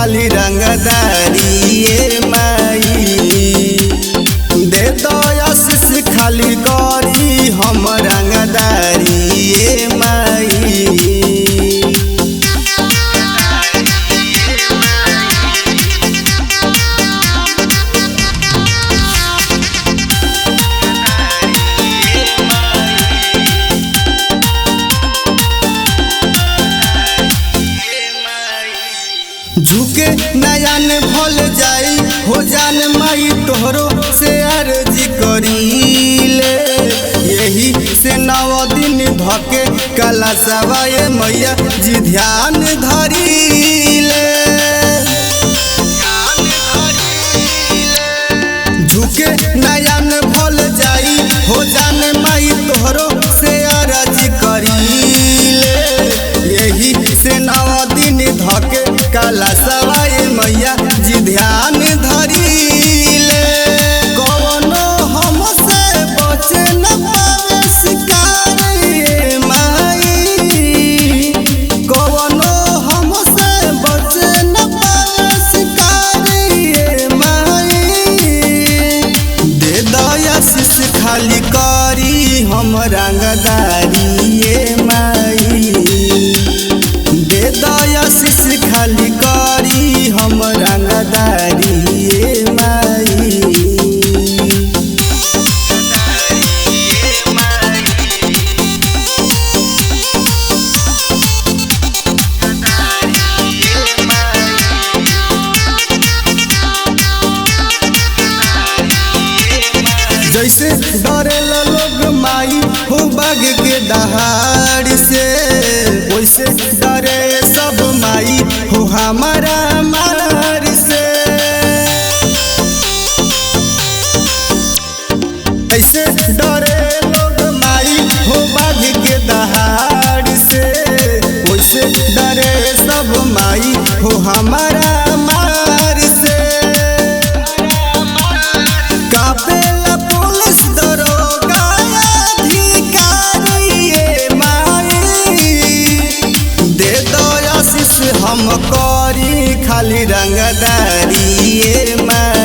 खाली रंगदारी ए माई दे दो आशीष खाली करी हम रंगदारी ए माई। झुके नयन भल जाई हो जान माई तोहरो से अर्जी करीले यही से 9 दिन धके कला सवाए मैया जी ध्यान धरीले। झुके नयन भल जाई हो जान माई तोहरो से अर्जी करीले यही से 9 दिन धके काला सवाई मैया जी ध्यान धरीले। कवनो हमसे बचे न पावे शिकार ए माई कवनो हमसे बचे न पावे शिकार ए माई दे दो आशीष खाली करी हम रंगदारी ए माई दे दो आशीष खाली करी हम रंगदारी ए माई। जैसे डरे लोग माई हो बाग के दहाड़ से वैसे डरे सब माई हो हमारा मार से। ऐसे डरे लोग माई हो बाग के दहाड़ से वैसे डरे सब माई हो हमारा मार से। कापेला पुलिस दरोगा अधिकारी ए माई दे दो आशीष हम करी खाली रंगदारी ए माई।